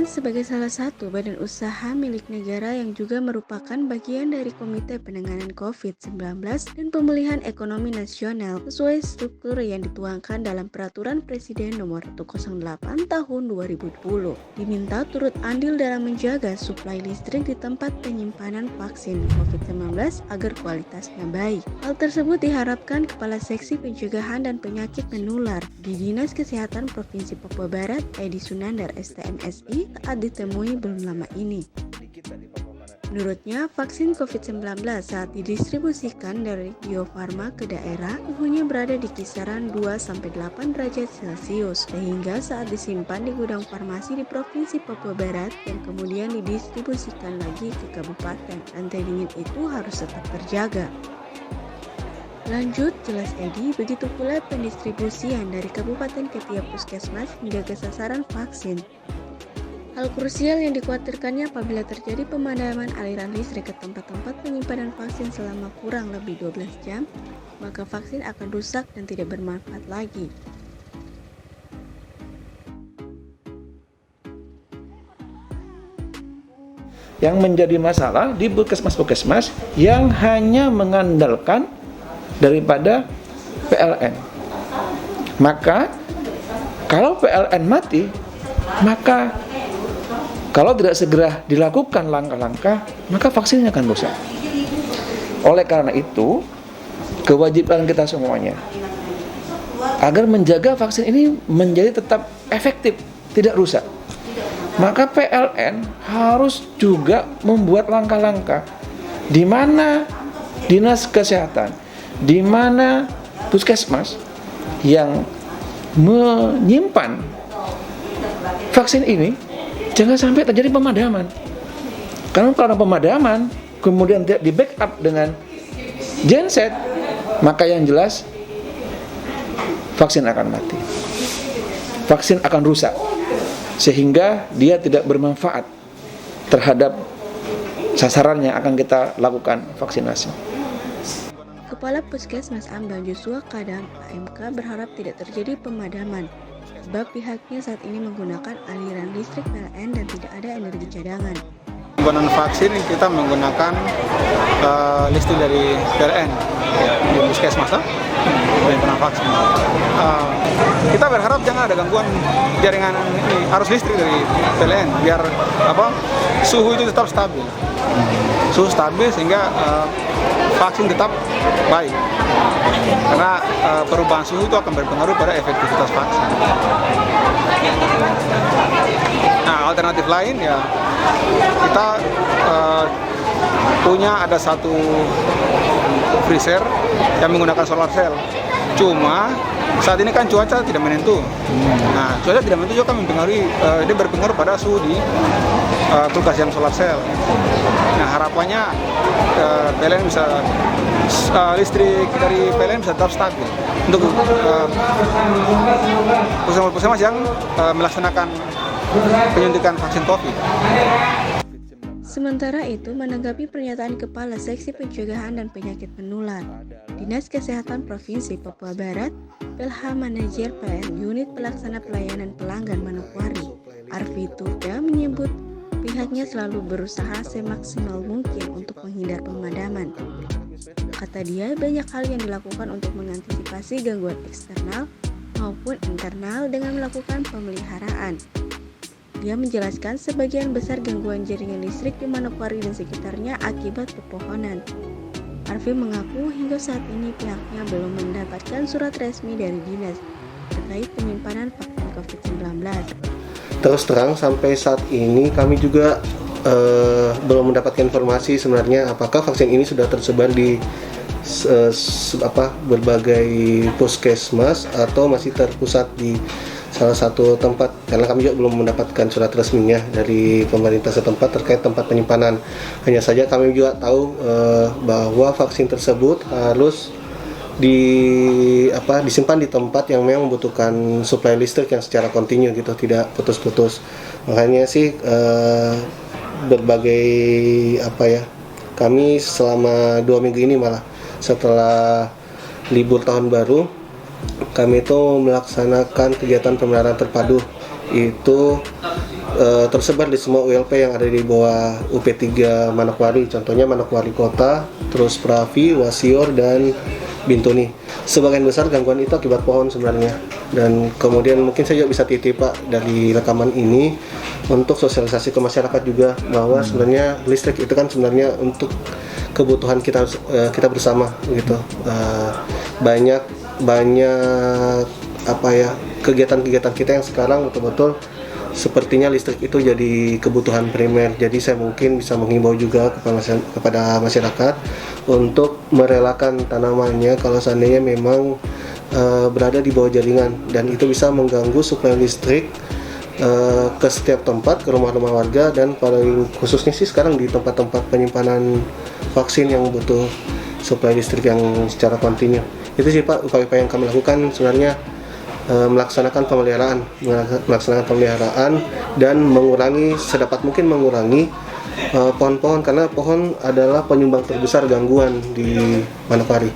sebagai salah satu badan usaha milik negara yang juga merupakan bagian dari Komite Penanganan COVID-19 dan Pemulihan Ekonomi Nasional sesuai struktur yang dituangkan dalam Peraturan Presiden Nomor 108 Tahun 2020. Diminta turut andil dalam menjaga suplai listrik di tempat penyimpanan vaksin COVID-19 agar kualitasnya baik. Hal tersebut diharapkan Kepala Seksi Pencegahan dan Penyakit Menular di Dinas Kesehatan Provinsi Papua Barat, Edi Sunandar STMSI, saat ditemui belum lama ini. Menurutnya, vaksin COVID-19 saat didistribusikan dari Bio Farma ke daerah suhunya berada di kisaran 2-8 derajat Celcius, sehingga saat disimpan di gudang farmasi di Provinsi Papua Barat yang kemudian didistribusikan lagi ke kabupaten, rantai dingin itu harus tetap terjaga. Lanjut, jelas Edi, begitu pula pendistribusian dari kabupaten ke tiap puskesmas hingga ke sasaran vaksin. Hal krusial yang dikhawatirkannya apabila terjadi pemadaman aliran listrik ke tempat-tempat penyimpanan vaksin selama kurang lebih 12 jam, maka vaksin akan rusak dan tidak bermanfaat lagi. Yang menjadi masalah di puskesmas-puskesmas yang hanya mengandalkan daripada PLN. Maka kalau PLN mati, maka kalau tidak segera dilakukan langkah-langkah, maka vaksinnya akan rusak. Oleh karena itu, kewajiban kita semuanya agar menjaga vaksin ini menjadi tetap efektif, tidak rusak. Maka PLN harus juga membuat langkah-langkah di mana dinas kesehatan, di mana puskesmas yang menyimpan vaksin ini jangan sampai terjadi pemadaman. Karena kalau pemadaman kemudian tidak di backup dengan genset, maka yang jelas vaksin akan mati. Vaksin akan rusak sehingga dia tidak bermanfaat terhadap sasaran yang akan kita lakukan vaksinasi. Kepala Puskesmas Ambang Joshua Kadam AMK berharap tidak terjadi pemadaman sebab pihaknya saat ini menggunakan aliran listrik PLN dan tidak ada energi cadangan. Penggunaan vaksin kita menggunakan listrik dari PLN di puskesmas penyimpanan vaksin. Kita berharap jangan ada gangguan jaringan ini arus listrik dari PLN biar suhu itu tetap stabil. Suhu stabil sehingga vaksin tetap baik. Karena perubahan suhu itu akan berpengaruh pada efektivitas vaksin. Nah, alternatif lain ya kita punya ada satu freezer yang menggunakan solar cell. Cuma saat ini kan cuaca tidak menentu. Nah, cuaca tidak menentu juga kan mempengaruhi, dia berpengaruh pada suhu di kulkas yang solar cell. Nah, harapannya PLN bisa listrik dari PLN bisa tetap stabil untuk puskesmas yang melaksanakan penyuntikan vaksin COVID. Sementara itu, menanggapi pernyataan Kepala Seksi Pencegahan dan Penyakit Menular Dinas Kesehatan Provinsi Papua Barat, PLH Manajer PLN Unit Pelaksana Pelayanan Pelanggan Manokwari, Arfi Turda menyebut pihaknya selalu berusaha semaksimal mungkin untuk menghindar pemadaman. Kata dia, banyak hal yang dilakukan untuk mengantisipasi gangguan eksternal maupun internal dengan melakukan pemeliharaan. Dia menjelaskan sebagian besar gangguan jaringan listrik di Manokwari dan sekitarnya akibat pepohonan. Arfi mengaku hingga saat ini pihaknya belum mendapatkan surat resmi dari dinas terkait penyimpanan vaksin COVID-19. Terus terang sampai saat ini kami juga belum mendapatkan informasi sebenarnya apakah vaksin ini sudah tersebar di berbagai puskesmas atau masih terpusat di salah satu tempat, karena kami juga belum mendapatkan surat resminya dari pemerintah setempat terkait tempat penyimpanan. Hanya saja kami juga tahu bahwa vaksin tersebut harus disimpan di tempat yang memang membutuhkan suplai listrik yang secara kontinu gitu, tidak putus-putus. Makanya sih berbagai kami selama 2 minggu ini malah setelah libur tahun baru kami itu melaksanakan kegiatan pemeliharaan terpadu, itu tersebar di semua ULP yang ada di bawah UP3 Manokwari, contohnya Manokwari Kota, terus Pravi, Wasior, dan Bintuni. Sebagian besar gangguan itu akibat pohon sebenarnya. Dan kemudian mungkin saya juga bisa titip Pak dari rekaman ini untuk sosialisasi ke masyarakat juga bahwa sebenarnya listrik itu kan sebenarnya untuk kebutuhan kita bersama gitu. Banyak apa ya, kegiatan-kegiatan kita yang sekarang betul-betul sepertinya listrik itu jadi kebutuhan primer. Jadi saya mungkin bisa menghimbau juga kepada masyarakat untuk merelakan tanamannya kalau seandainya memang berada di bawah jaringan, dan itu bisa mengganggu suplai listrik ke setiap tempat, ke rumah-rumah warga, dan paling khususnya sih sekarang di tempat-tempat penyimpanan vaksin yang butuh suplai listrik yang secara kontinu. Itu sih Pak upaya-upaya yang kami lakukan sebenarnya, melaksanakan pemeliharaan dan mengurangi sedapat mungkin pohon-pohon, karena pohon adalah penyumbang terbesar gangguan di Manokwari.